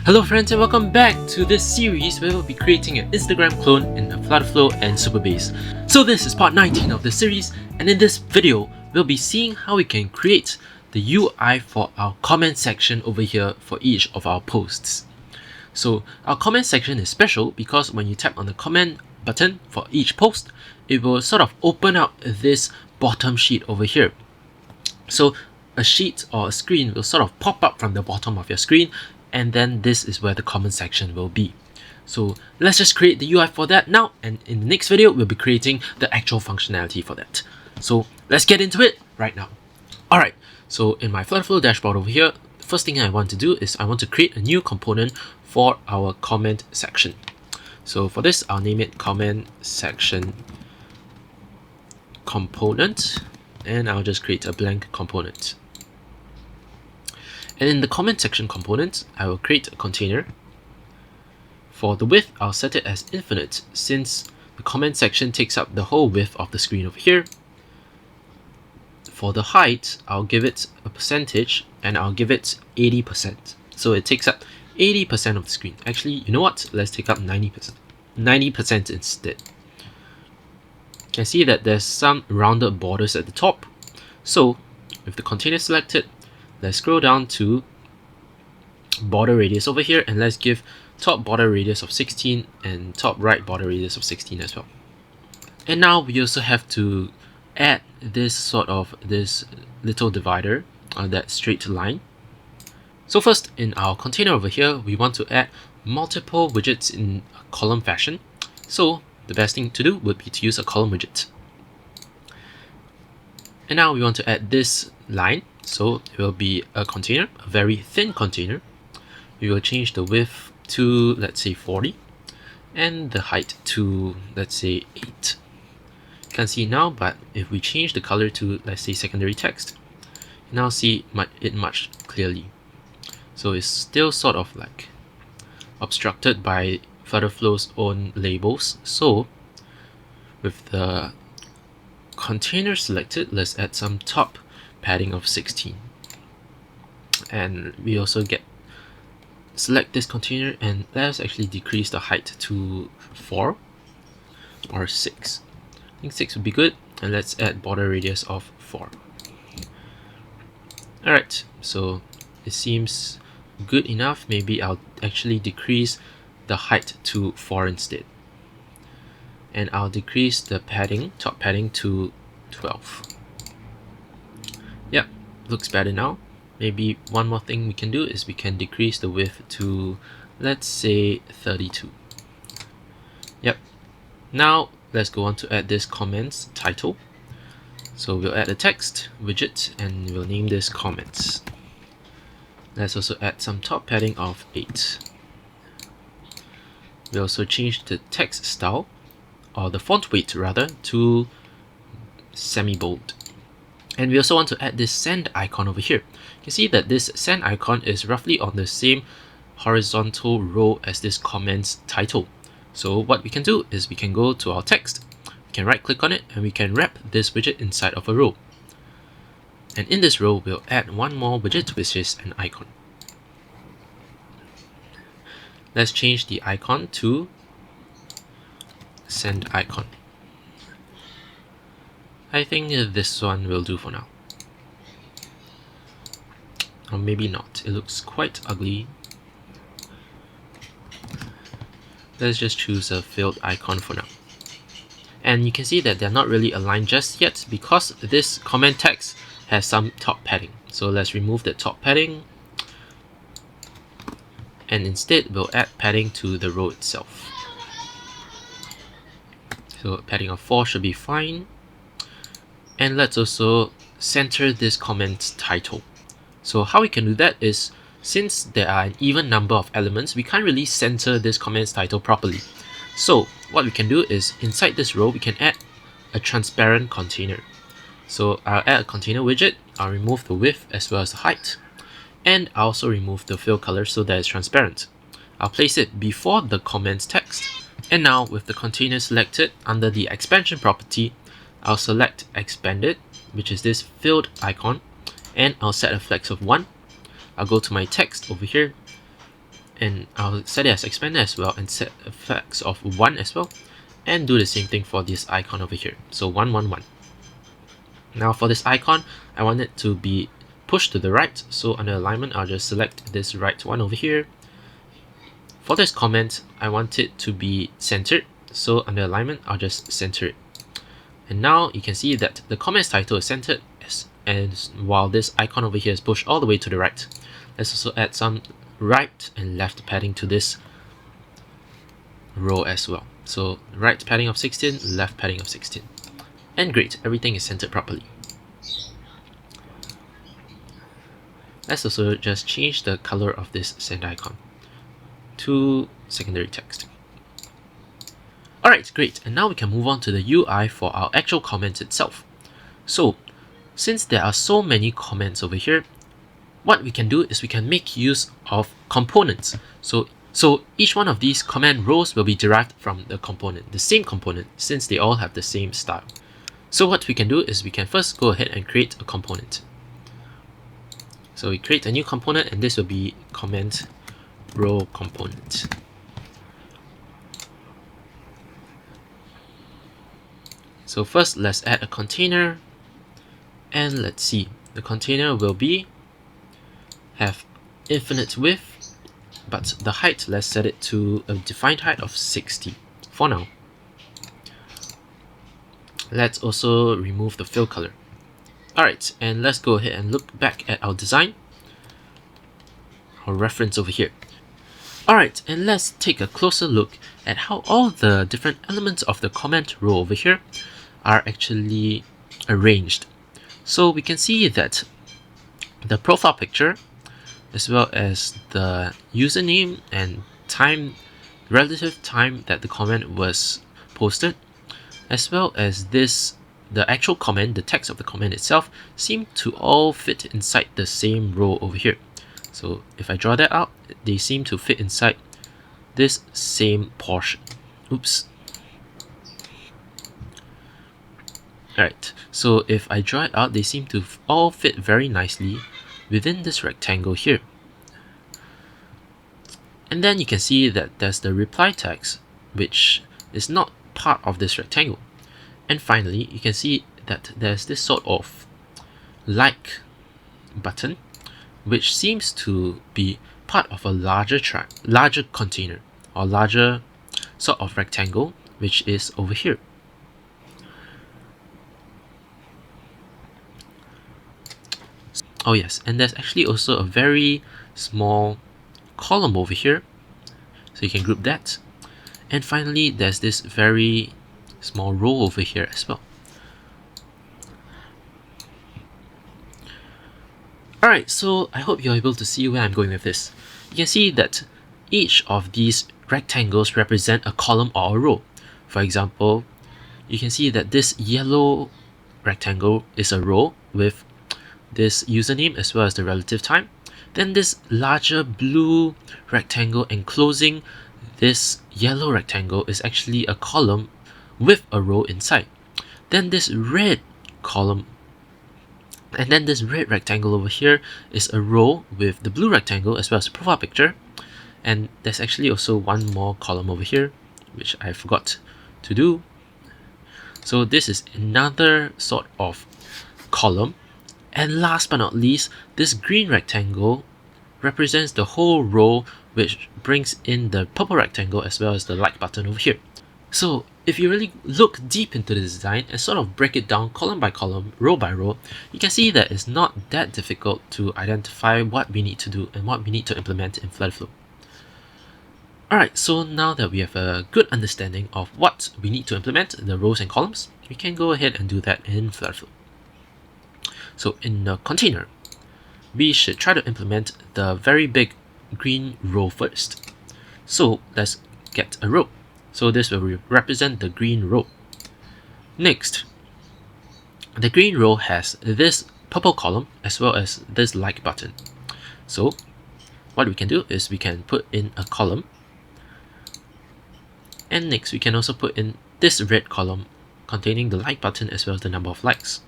Hello friends and welcome back to this series where we'll be creating an Instagram clone in the FlutterFlow and Supabase. So this is part 19 of the series, and in this video we'll be seeing how we can create the UI for our comment section over here for each of our posts. So our comment section is special because when you tap on the comment button for each post, it will sort of open up this bottom sheet over here. So a sheet or a screen will sort of pop up from the bottom of your screen, and then this is where the comment section will be. So let's just create the UI for that now, and in the next video we'll be creating the actual functionality for that. So let's get into it right now. Alright, so in my FlutterFlow dashboard over here, the first thing I want to do is I want to create a new component for our comment section. So for this, I'll name it comment section component, and I'll just create a blank component. And in the comment section component, I will create a container. For the width, I'll set it as infinite since the comment section takes up the whole width of the screen over here. For the height, I'll give it a percentage and I'll give it 80%. So it takes up 80% of the screen. Actually, you know what? Let's take up 90%. 90% instead. You can see that there's some rounded borders at the top. So with the container selected, let's scroll down to border radius over here, and let's give top border radius of 16 and top right border radius of 16 as well. And now we also have to add this little divider on that straight line. So first, in our container over here, we want to add multiple widgets in a column fashion. So the best thing to do would be to use a column widget. And now we want to add this line. So it will be a container, a very thin container. We will change the width to, let's say, 40 and the height to, let's say, 8. You can't see now, but if we change the color to, let's say, secondary text, you now see it much clearly. So it's still sort of like obstructed by FlutterFlow's own labels. So with the container selected, let's add some top padding of 16, and we also select this container, and let's actually decrease the height to 4 or 6. I think 6 would be good, and let's add border radius of 4. Alright, so it seems good enough. Maybe I'll actually decrease the height to 4 instead, and I'll decrease the padding, top padding, to 12. Yep, looks better now. Maybe one more thing we can do is we can decrease the width to, let's say, 32. Yep. Now let's go on to add this comments title. So we'll add a text widget and we'll name this comments. Let's also add some top padding of 8. We'll also change the text style, or the font weight rather, to semi-bold. And we also want to add this send icon over here. You can see that this send icon is roughly on the same horizontal row as this comments title. So what we can do is we can go to our text, we can right click on it, and we can wrap this widget inside of a row. And in this row, we'll add one more widget, which is an icon. Let's change the icon to send icon. I think this one will do for now. Or maybe not. It looks quite ugly. Let's just choose a filled icon for now. And you can see that they're not really aligned just yet because this comment text has some top padding. So let's remove the top padding, and instead we'll add padding to the row itself. So padding of 4 should be fine. And let's also center this comment title. So how we can do that is, since there are an even number of elements, we can't really center this comments title properly. So what we can do is, inside this row, we can add a transparent container. So I'll add a container widget, I'll remove the width as well as the height, and I'll also remove the fill color so that it's transparent. I'll place it before the comments text, and now with the container selected, under the expansion property, I'll select expanded, which is this filled icon, and I'll set a flex of 1. I'll go to my text over here, and I'll set it as expanded as well and set a flex of 1 as well, and do the same thing for this icon over here. So 1, 1, 1. Now for this icon, I want it to be pushed to the right, so under alignment I'll just select this right one over here. For this comment, I want it to be centered, so under alignment I'll just center it. And now you can see that the comment's title is centered, and while this icon over here is pushed all the way to the right. Let's also add some right and left padding to this row as well. So right padding of 16, left padding of 16. And great, everything is centered properly. Let's also just change the color of this send icon to secondary text. Alright, great, and now we can move on to the UI for our actual comment itself. So, since there are so many comments over here, what we can do is we can make use of components. So each one of these comment rows will be derived from the component, the same component, since they all have the same style. So what we can do is we can first go ahead and create a component. So we create a new component, and this will be comment row component. So first, let's add a container, and let's see. The container will have infinite width, but the height, let's set it to a defined height of 60 for now. Let's also remove the fill color. Alright, and let's go ahead and look back at our design, our reference over here. Alright, and let's take a closer look at how all the different elements of the comment row over here are actually arranged. So we can see that the profile picture, as well as the username and time, relative time that the comment was posted, as well as the actual comment, the text of the comment itself, seem to all fit inside the same row over here. So if I draw that out, they seem to fit inside this same portion. Oops. Alright, so if I draw it out, they seem to all fit very nicely within this rectangle here. And then you can see that there's the reply text, which is not part of this rectangle. And finally, you can see that there's this sort of like button, which seems to be part of a larger container, or larger sort of rectangle, which is over here. Oh yes, and there's actually also a very small column over here, so you can group that. And finally, there's this very small row over here as well. Alright, so I hope you're able to see where I'm going with this. You can see that each of these rectangles represent a column or a row. For example, you can see that this yellow rectangle is a row with this username as well as the relative time. Then this larger blue rectangle enclosing this yellow rectangle is actually a column with a row inside. Then this red column, and then this red rectangle over here is a row with the blue rectangle as well as the profile picture. And there's actually also one more column over here, which I forgot to do. So this is another sort of column. And last but not least, this green rectangle represents the whole row, which brings in the purple rectangle as well as the like button over here. So if you really look deep into the design and sort of break it down column by column, row by row, you can see that it's not that difficult to identify what we need to do and what we need to implement in FlutterFlow. Alright, so now that we have a good understanding of what we need to implement in the rows and columns, we can go ahead and do that in FlutterFlow. So in the container, we should try to implement the very big green row first. So let's get a row. So this will represent the green row. Next, the green row has this purple column as well as this like button. So what we can do is we can put in a column. And next we can also put in this red column containing the like button as well as the number of likes.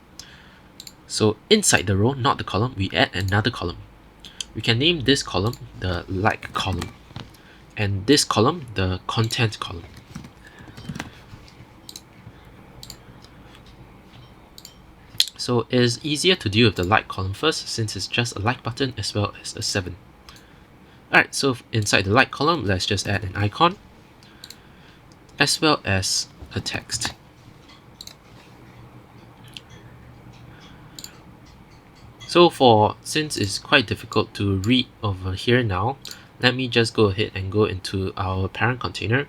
So inside the row, not the column, we add another column. We can name this column the like column. and this column, the content column. So it is easier to deal with the like column first, since it's just a like button as well as a 7. Alright, so inside the like column, let's just add an icon as well as a text. So since it's quite difficult to read over here now, let me just go ahead and go into our parent container,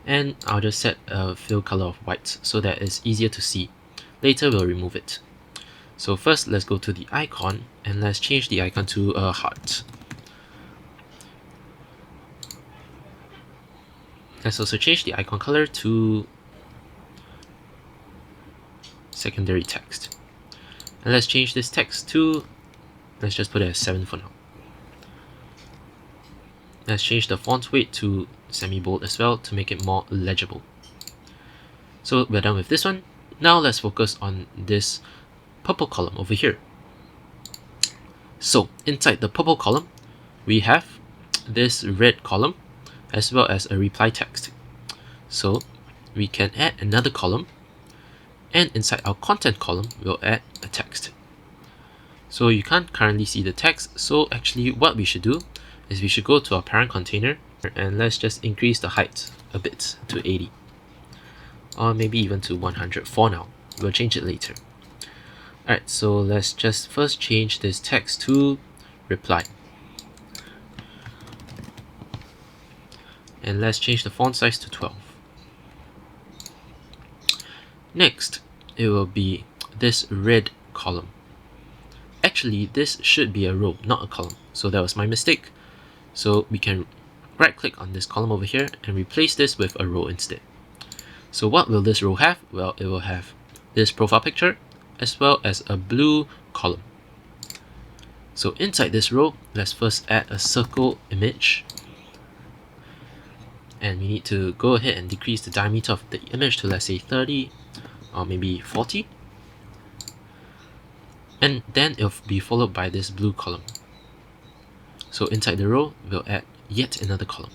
and I'll just set a fill color of white so that it's easier to see. Later we'll remove it. So first, let's go to the icon and let's change the icon to a heart. Let's also change the icon color to secondary text. And let's change this text to, let's just put it as 7 for now. Let's change the font weight to semi-bold as well to make it more legible. So we're done with this one. Now let's focus on this purple column over here. So inside the purple column, we have this red column as well as a reply text. So we can add another column, and inside our content column, we'll add a text. So you can't currently see the text, so actually what we should do is we should go to our parent container and let's just increase the height a bit to 80, or maybe even to 100 for now. We'll change it later. Alright, so let's just first change this text to reply. And let's change the font size to 12. Next, it will be this red column. Actually, this should be a row, not a column. So that was my mistake. So we can right click on this column over here and replace this with a row instead. So what will this row have? Well, it will have this profile picture as well as a blue column. So inside this row, let's first add a circle image. And we need to go ahead and decrease the diameter of the image to, let's say, 30 or maybe 40. And then it'll be followed by this blue column. So inside the row, we'll add yet another column.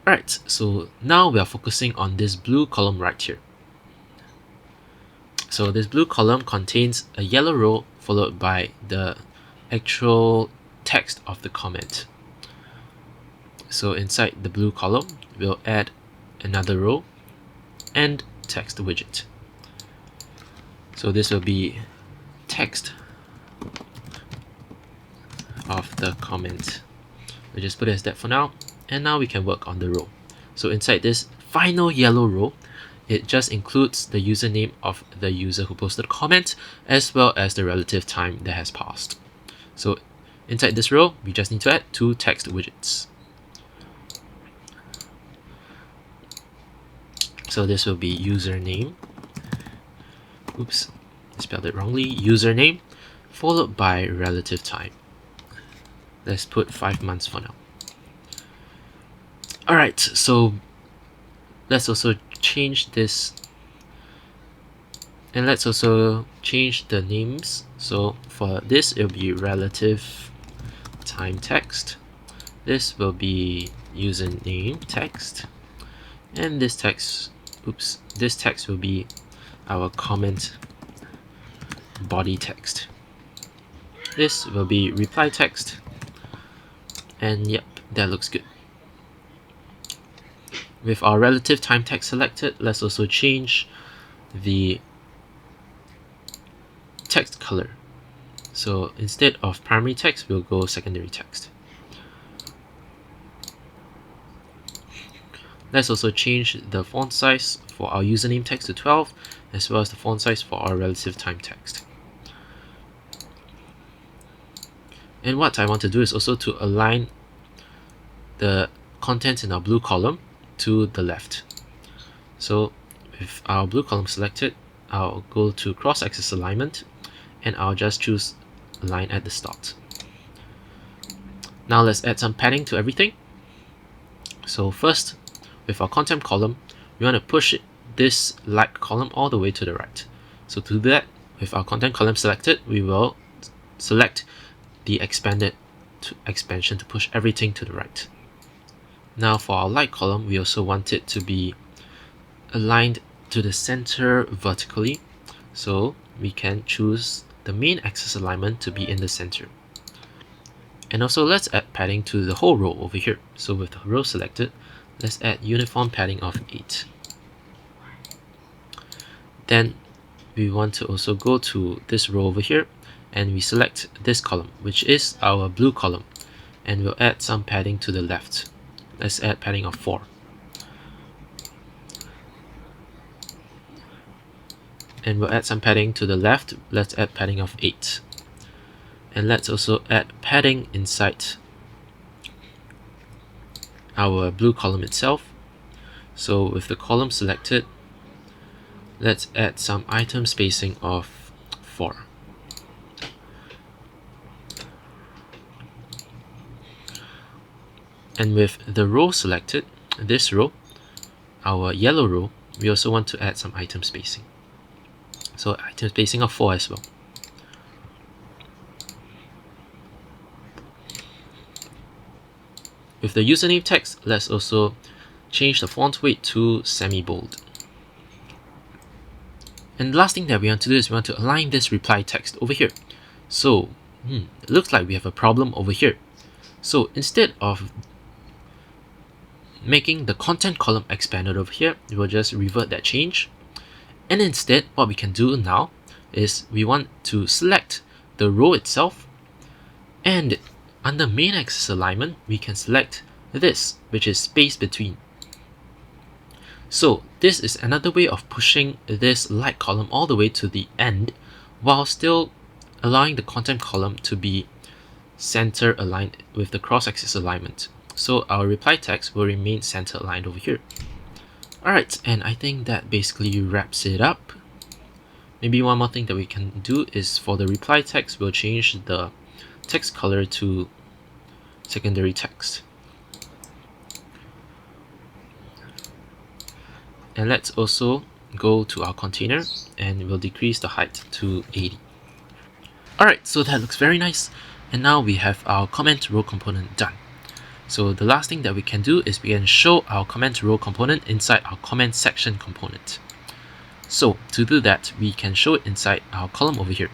Alright, so now we are focusing on this blue column right here. So this blue column contains a yellow row followed by the actual text of the comment. So inside the blue column, we'll add another row and text widget. So this will be text of the comment. We'll just put it as that for now, and now we can work on the row. So inside this final yellow row, it just includes the username of the user who posted a comment as well as the relative time that has passed. So inside this row, we just need to add 2 text widgets. So this will be username. Oops, I spelled it wrongly. Username followed by relative time. Let's put 5 months for now. Alright, so let's also change this, and let's also change the names. So for this, it'll be relative time text. This will be username text, and this text, this text will be our comment body text. This will be reply text, and yep, that looks good. With our relative time text selected, let's also change the text color. So instead of primary text, we'll go secondary text. Let's also change the font size for our username text to 12, as well as the font size for our relative time text. And what I want to do is also to align the content in our blue column to the left. So with our blue column selected, I'll go to cross-axis alignment, and I'll just choose align at the start. Now let's add some padding to everything. So first, with our content column, we want to push this like column all the way to the right. So to do that, with our content column selected, we will select the expanded expansion to push everything to the right. Now for our like column, we also want it to be aligned to the center vertically, so we can choose the main axis alignment to be in the center. And also let's add padding to the whole row over here. So with the row selected, let's add uniform padding of 8. Then we want to also go to this row over here and we select this column, which is our blue column, and we'll add some padding to the left. Let's add padding of 4. And we'll add some padding to the left. Let's add padding of 8. And let's also add padding inside our blue column itself. So with the column selected, let's add some item spacing of 4. And with the row selected, this row, our yellow row, we also want to add some item spacing. So item spacing of 4 as well. With the username text, let's also change the font weight to semi-bold. And the last thing that we want to do is we want to align this reply text over here. So it looks like we have a problem over here. So instead of making the content column expanded over here, we will just revert that change. And instead, what we can do now is we want to select the row itself, and under main axis alignment, we can select this, which is space between. So this is another way of pushing this like column all the way to the end, while still allowing the content column to be center aligned with the cross-axis alignment. So our reply text will remain center aligned over here. Alright, and I think that basically wraps it up. Maybe one more thing that we can do is for the reply text, we'll change the text color to secondary text. And let's also go to our container and we'll decrease the height to 80. Alright, so that looks very nice. And now we have our comment row component done. So the last thing that we can do is we can show our comment row component inside our comment section component. So to do that, we can show it inside our column over here.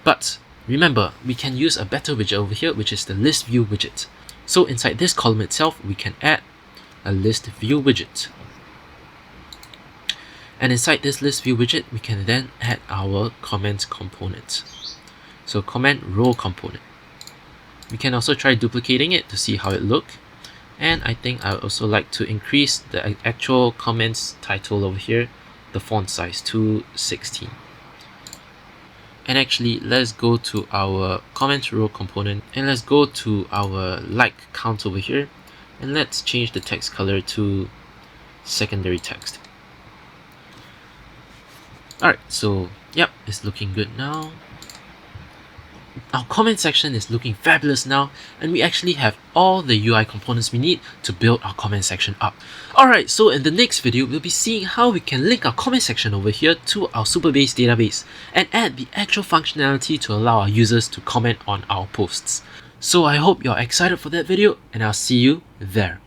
But remember, we can use a better widget over here, which is the list view widget. So inside this column itself, we can add a list view widget. And inside this list view widget, we can then add our comment component. So comment row component. We can also try duplicating it to see how it looks. And I think I would also like to increase the actual comments title over here, the font size to 16. And actually, let's go to our comment row component and let's go to our like count over here. And let's change the text color to secondary text. Alright, so yep, it's looking good now. Our comment section is looking fabulous now, and we actually have all the UI components we need to build our comment section up. Alright, so in the next video, we'll be seeing how we can link our comment section over here to our Supabase database and add the actual functionality to allow our users to comment on our posts. So I hope you're excited for that video, and I'll see you there.